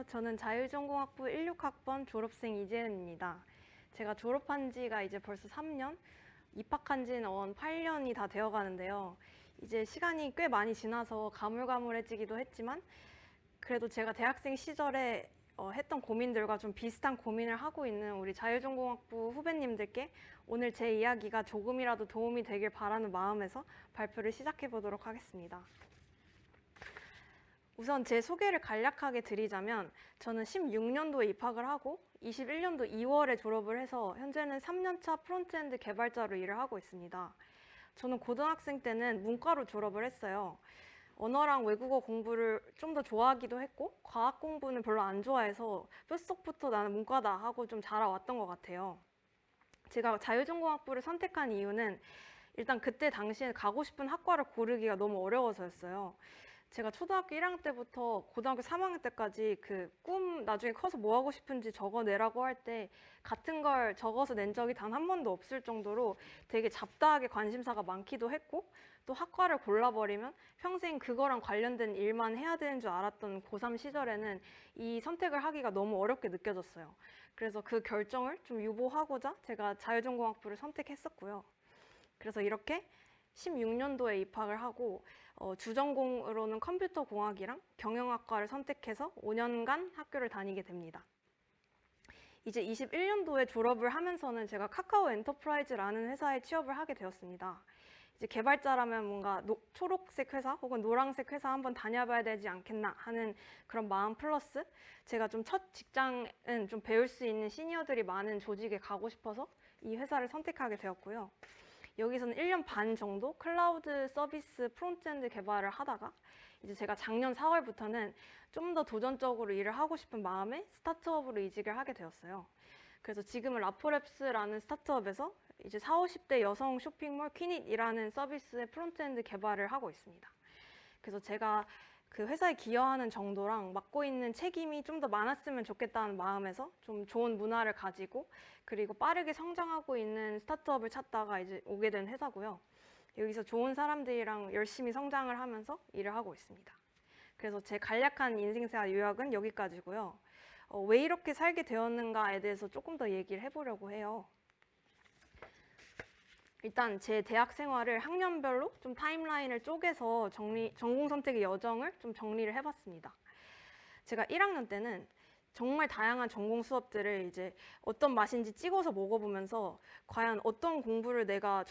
저는 자율전공학부 16학번 졸업생 이재은입니다. 제가 졸업한 지가 이제 벌써 3년, 입학한 지는 8년이 다 되어 가는데요. 이제 시간이 꽤 많이 지나서 가물가물해지기도 했지만 그래도 제가 대학생 시절에 했던 고민들과 좀 비슷한 고민을 하고 있는 우리 자율전공학부 후배님들께 오늘 제 이야기가 조금이라도 도움이 되길 바라는 마음에서 발표를 시작해 보도록 하겠습니다. 우선 제 소개를 간략하게 드리자면 저는 16년도에 입학을 하고 21년도 2월에 졸업을 해서 현재는 3년차 프론트엔드 개발자로 일을 하고 있습니다. 저는 고등학생 때는 문과로 졸업을 했어요. 언어랑 외국어 공부를 좀 더 좋아하기도 했고 과학 공부는 별로 안 좋아해서 뼛속부터 나는 문과다 하고 좀 자라왔던 것 같아요. 제가 자율전공학부를 선택한 이유는 일단 그때 당시에 가고 싶은 학과를 고르기가 너무 어려워서였어요. 제가 초등학교 1학년 때부터 고등학교 3학년 때까지 그 꿈 나중에 커서 뭐 하고 싶은지 적어내라고 할 때 같은 걸 적어서 낸 적이 단 한 번도 없을 정도로 되게 잡다하게 관심사가 많기도 했고 또 학과를 골라버리면 평생 그거랑 관련된 일만 해야 되는 줄 알았던 고3 시절에는 이 선택을 하기가 너무 어렵게 느껴졌어요. 그래서 그 결정을 좀 유보하고자 제가 자율전공학부를 선택했었고요. 그래서 이렇게 16년도에 입학을 하고 주전공으로는 컴퓨터공학이랑 경영학과를 선택해서 5년간 학교를 다니게 됩니다. 이제 21년도에 졸업을 하면서는 제가 카카오 엔터프라이즈라는 회사에 취업을 하게 되었습니다. 이제 개발자라면 뭔가 초록색 회사 혹은 노란색 회사 한번 다녀봐야 되지 않겠나 하는 그런 마음 플러스 제가 좀 첫 직장은 좀 배울 수 있는 시니어들이 많은 조직에 가고 싶어서 이 회사를 선택하게 되었고요. 여기서는 1년 반 정도 클라우드 서비스 프론트엔드 개발을 하다가 이제 제가 작년 4월부터는 좀 더 도전적으로 일을 하고 싶은 마음에 스타트업으로 이직을 하게 되었어요. 그래서 지금은 라포랩스라는 스타트업에서 이제 40, 50대 여성 쇼핑몰 퀴닛이라는 서비스의 프론트엔드 개발을 하고 있습니다. 그래서 제가 그 회사에 기여하는 정도랑 맡고 있는 책임이 좀 더 많았으면 좋겠다는 마음에서 좀 좋은 문화를 가지고 그리고 빠르게 성장하고 있는 스타트업을 찾다가 이제 오게 된 회사고요. 여기서 좋은 사람들이랑 열심히 성장을 하면서 일을 하고 있습니다. 그래서 제 간략한 인생사 요약은 여기까지고요. 왜 이렇게 살게 되었는가에 대해서 조금 더 얘기를 해보려고 해요. 일단 제 대학 생활을 학년별로 좀 타임라인을 쪼개서 전공 선택의 여정을 좀 정리를 해봤습니다. 제가 1학년 때는 정말 다양한 전공 수업들을 이제 어떤 맛인지 찍어서 먹어보면서 과연 어떤 공부를 내가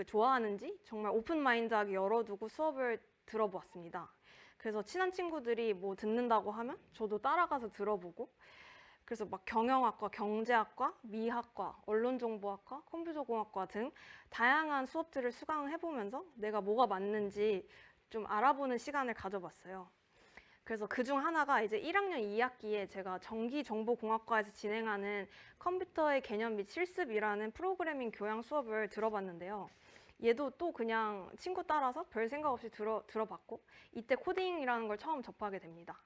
좋아하는지 정말 오픈마인드하게 열어두고 수업을 들어보았습니다. 그래서 친한 친구들이 뭐 듣는다고 하면 저도 따라가서 들어보고 그래서 막 경영학과, 경제학과, 미학과, 언론정보학과, 컴퓨터공학과 등 다양한 수업들을 수강해보면서 내가 뭐가 맞는지 좀 알아보는 시간을 가져봤어요. 그래서 그중 하나가 이제 1학년 2학기에 제가 전기정보공학과에서 진행하는 컴퓨터의 개념 및 실습이라는 프로그래밍 교양 수업을 들어봤는데요. 얘도 또 그냥 친구 따라서 별 생각 없이 들어봤고 이때 코딩이라는 걸 처음 접하게 됩니다.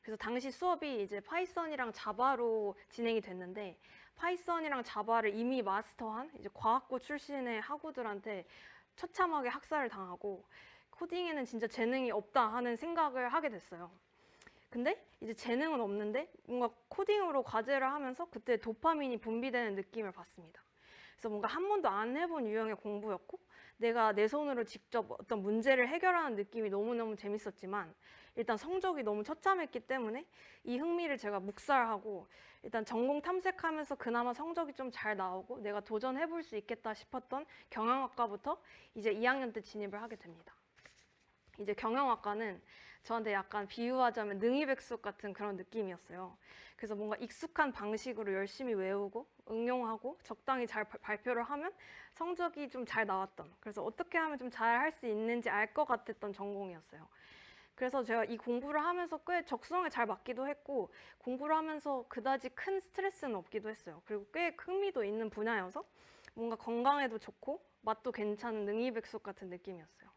그래서 당시 수업이 이제 파이썬이랑 자바로 진행이 됐는데 파이썬이랑 자바를 이미 마스터한 이제 과학고 출신의 학우들한테 처참하게 학살을 당하고 코딩에는 진짜 재능이 없다 하는 생각을 하게 됐어요. 근데 이제 재능은 없는데 뭔가 코딩으로 과제를 하면서 그때 도파민이 분비되는 느낌을 받습니다. 그래서 뭔가 한 번도 안 해본 유형의 공부였고 내가 내 손으로 직접 어떤 문제를 해결하는 느낌이 너무너무 재밌었지만 일단 성적이 너무 처참했기 때문에 이 흥미를 제가 묵살하고 일단 전공 탐색하면서 그나마 성적이 좀 잘 나오고 내가 도전해볼 수 있겠다 싶었던 경영학과부터 이제 2학년 때 진입을 하게 됩니다. 이제 경영학과는 저한테 약간 비유하자면 능이백숙 같은 그런 느낌이었어요. 그래서 뭔가 익숙한 방식으로 열심히 외우고 응용하고 적당히 잘 발표를 하면 성적이 좀 잘 나왔던, 그래서 어떻게 하면 좀 잘 할 수 있는지 알 것 같았던 전공이었어요. 그래서 제가 이 공부를 하면서 꽤 적성에 잘 맞기도 했고 공부를 하면서 그다지 큰 스트레스는 없기도 했어요. 그리고 꽤 흥미도 있는 분야여서 뭔가 건강에도 좋고 맛도 괜찮은 능이백숙 같은 느낌이었어요.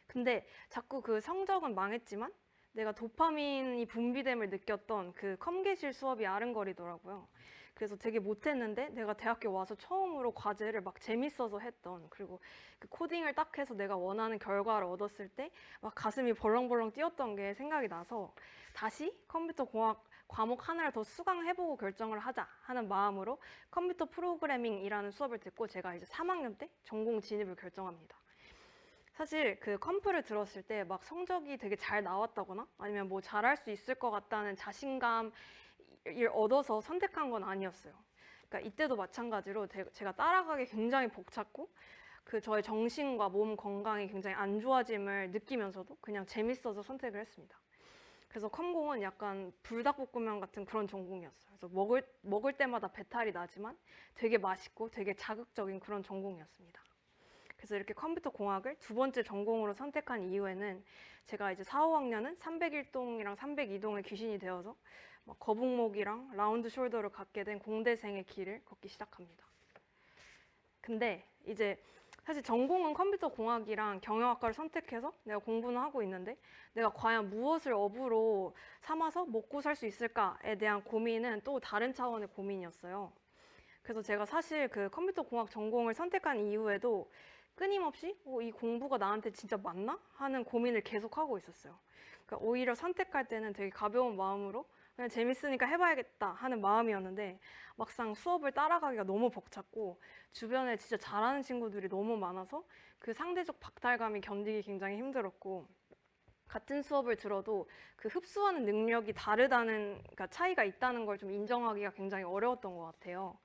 근데 자꾸 그 성적은 망했지만 내가 도파민이 분비됨을 느꼈던 그 컴계실 수업이 아른거리더라고요. 그래서 되게 못했는데 내가 대학교 와서 처음으로 과제를 막 재밌어서 했던, 그리고 그 코딩을 딱 해서 내가 원하는 결과를 얻었을 때 막 가슴이 벌렁벌렁 뛰었던 게 생각이 나서 다시 컴퓨터 공학 과목 하나를 더 수강해보고 결정을 하자 하는 마음으로 컴퓨터 프로그래밍이라는 수업을 듣고 제가 이제 3학년 때 전공 진입을 결정합니다. 사실 그 컴프를 들었을 때 막 성적이 되게 잘 나왔다거나 아니면 뭐 잘할 수 있을 것 같다는 자신감을 얻어서 선택한 건 아니었어요. 그러니까 이때도 마찬가지로 제가 따라가기 굉장히 벅찼고 그 저의 정신과 몸 건강이 굉장히 안 좋아짐을 느끼면서도 그냥 재밌어서 선택을 했습니다. 그래서 컴공은 약간 불닭볶음면 같은 그런 전공이었어요. 그래서 먹을 때마다 배탈이 나지만 되게 맛있고 되게 자극적인 그런 전공이었습니다. 그래서 이렇게 컴퓨터 공학을 두 번째 전공으로 선택한 이후에는 제가 이제 4, 5학년은 301동이랑 302동의 귀신이 되어서 막 거북목이랑 라운드 숄더를 갖게 된 공대생의 길을 걷기 시작합니다. 근데 이제 사실 전공은 컴퓨터 공학이랑 경영학과를 선택해서 내가 공부는 하고 있는데 내가 과연 무엇을 업으로 삼아서 먹고 살 수 있을까에 대한 고민은 또 다른 차원의 고민이었어요. 그래서 제가 사실 그 컴퓨터 공학 전공을 선택한 이후에도 끊임없이 이 공부가 나한테 진짜 맞나? 하는 고민을 계속하고 있었어요. 그러니까 오히려 선택할 때는 되게 가벼운 마음으로 그냥 재밌으니까 해봐야겠다 하는 마음이었는데 막상 수업을 따라가기가 너무 벅찼고 주변에 진짜 잘하는 친구들이 너무 많아서 그 상대적 박탈감이 견디기 굉장히 힘들었고 같은 수업을 들어도 그 흡수하는 능력이 다르다는, 그러니까 차이가 있다는 걸 좀 인정하기가 굉장히 어려웠던 것 같아요.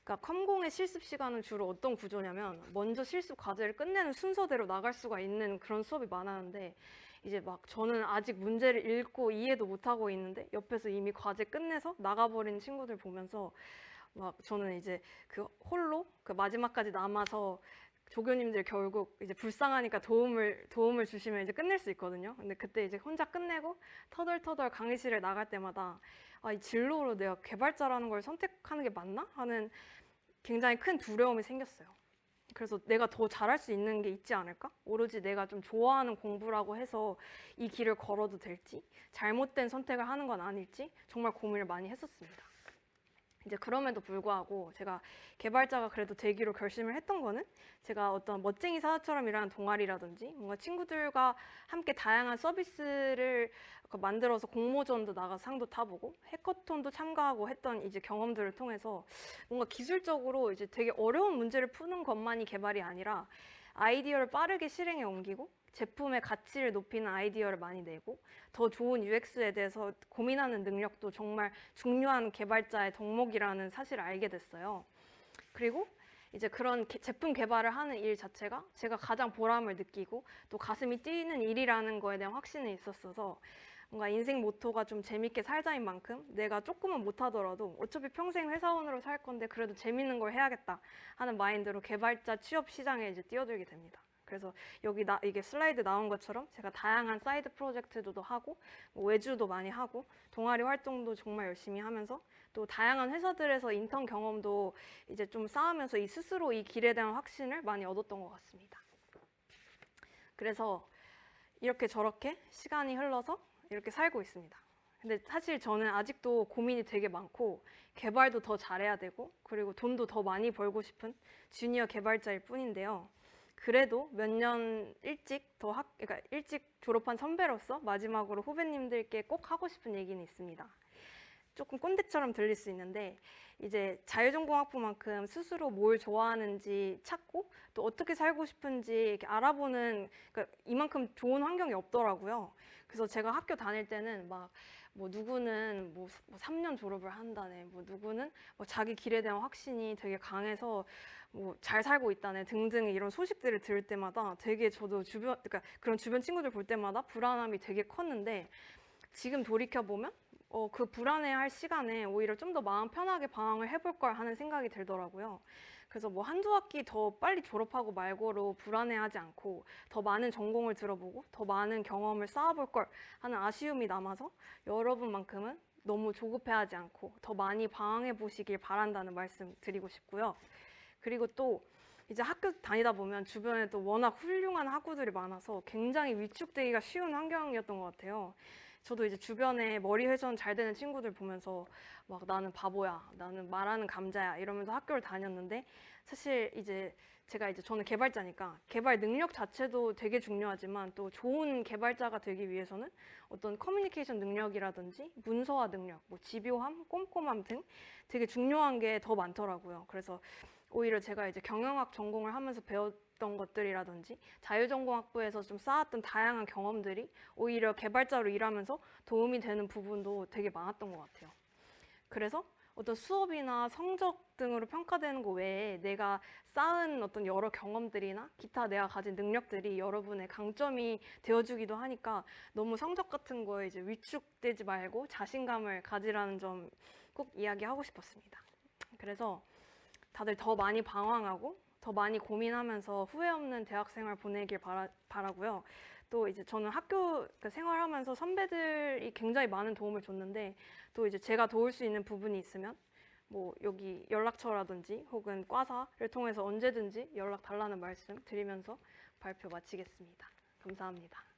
그러니까 컴공의 실습 시간은 주로 어떤 구조냐면 먼저 실습 과제를 끝내는 순서대로 나갈 수가 있는 그런 수업이 많았는데 이제 막 저는 아직 문제를 읽고 이해도 못하고 있는데 옆에서 이미 과제 끝내서 나가버린 친구들 보면서 막 저는 이제 그 홀로 그 마지막까지 남아서 조교님들 결국 이제 불쌍하니까 도움을 주시면 이제 끝낼 수 있거든요. 근데 그때 이제 혼자 끝내고 터덜터덜 강의실에 나갈 때마다 이 진로로 내가 개발자라는 걸 선택하는 게 맞나? 하는 굉장히 큰 두려움이 생겼어요. 그래서 내가 더 잘할 수 있는 게 있지 않을까? 오로지 내가 좀 좋아하는 공부라고 해서 이 길을 걸어도 될지, 잘못된 선택을 하는 건 아닐지 정말 고민을 많이 했었습니다. 이제 그럼에도 불구하고 제가 개발자가 그래도 되기로 결심을 했던 거는 제가 어떤 멋쟁이 사자처럼 일하는 동아리라든지 뭔가 친구들과 함께 다양한 서비스를 만들어서 공모전도 나가서 상도 타보고 해커톤도 참가하고 했던 이제 경험들을 통해서 뭔가 기술적으로 이제 되게 어려운 문제를 푸는 것만이 개발이 아니라 아이디어를 빠르게 실행에 옮기고 제품의 가치를 높이는 아이디어를 많이 내고 더 좋은 UX에 대해서 고민하는 능력도 정말 중요한 개발자의 덕목이라는 사실을 알게 됐어요. 그리고 이제 그런 제품 개발을 하는 일 자체가 제가 가장 보람을 느끼고 또 가슴이 뛰는 일이라는 거에 대한 확신이 있었어서 뭔가 인생 모토가 좀 재밌게 살자인 만큼 내가 조금은 못하더라도 어차피 평생 회사원으로 살 건데 그래도 재밌는 걸 해야겠다 하는 마인드로 개발자 취업 시장에 이제 뛰어들게 됩니다. 그래서 여기 이게 슬라이드 나온 것처럼 제가 다양한 사이드 프로젝트도 하고 외주도 많이 하고 동아리 활동도 정말 열심히 하면서 또 다양한 회사들에서 인턴 경험도 이제 좀 쌓으면서 스스로 이 길에 대한 확신을 많이 얻었던 것 같습니다. 그래서 이렇게 저렇게 시간이 흘러서 이렇게 살고 있습니다. 근데 사실 저는 아직도 고민이 되게 많고 개발도 더 잘해야 되고 그리고 돈도 더 많이 벌고 싶은 주니어 개발자일 뿐인데요. 그래도 몇 년 그러니까 일찍 졸업한 선배로서 마지막으로 후배님들께 꼭 하고 싶은 얘기는 있습니다. 조금 꼰대처럼 들릴 수 있는데 이제 자유전공학부만큼 스스로 뭘 좋아하는지 찾고 또 어떻게 살고 싶은지 이렇게 알아보는, 그러니까 이만큼 좋은 환경이 없더라고요. 그래서 제가 학교 다닐 때는 막 뭐 누구는 뭐 3년 졸업을 한다네, 뭐 누구는 뭐 자기 길에 대한 확신이 되게 강해서 뭐 잘 살고 있다네 등등 이런 소식들을 들을 때마다 되게 저도 그러니까 그런 주변 친구들 볼 때마다 불안함이 되게 컸는데 지금 돌이켜 보면 그 불안해할 시간에 오히려 좀 더 마음 편하게 방황을 해볼 걸 하는 생각이 들더라고요. 그래서 뭐 한두 학기 더 빨리 졸업하고 말고로 불안해하지 않고 더 많은 전공을 들어보고 더 많은 경험을 쌓아볼 걸 하는 아쉬움이 남아서 여러분만큼은 너무 조급해하지 않고 더 많이 방황해 보시길 바란다는 말씀 드리고 싶고요. 그리고 또 이제 학교 다니다 보면 주변에 또 워낙 훌륭한 학우들이 많아서 굉장히 위축되기가 쉬운 환경이었던 것 같아요. 저도 이제 주변에 머리 회전 잘 되는 친구들 보면서 막 나는 바보야, 나는 말하는 감자야 이러면서 학교를 다녔는데 사실 이제 제가 이제 저는 개발자니까 개발 능력 자체도 되게 중요하지만 또 좋은 개발자가 되기 위해서는 어떤 커뮤니케이션 능력이라든지 문서화 능력, 뭐 집요함, 꼼꼼함 등 되게 중요한 게 더 많더라고요. 그래서 오히려 제가 이제 경영학 전공을 하면서 배웠던 것들이라든지 자유전공학부에서 좀 쌓았던 다양한 경험들이 오히려 개발자로 일하면서 도움이 되는 부분도 되게 많았던 것 같아요. 그래서 어떤 수업이나 성적 등으로 평가되는 거 외에 내가 쌓은 어떤 여러 경험들이나 기타 내가 가진 능력들이 여러분의 강점이 되어주기도 하니까 너무 성적 같은 거에 이제 위축되지 말고 자신감을 가지라는 점 꼭 이야기하고 싶었습니다. 그래서 다들 더 많이 방황하고 더 많이 고민하면서 후회 없는 대학생활 보내길 바라고요. 또 이제 저는 학교 생활하면서 선배들이 굉장히 많은 도움을 줬는데 또 이제 제가 도울 수 있는 부분이 있으면 뭐 여기 연락처라든지 혹은 과사를 통해서 언제든지 연락 달라는 말씀 드리면서 발표 마치겠습니다. 감사합니다.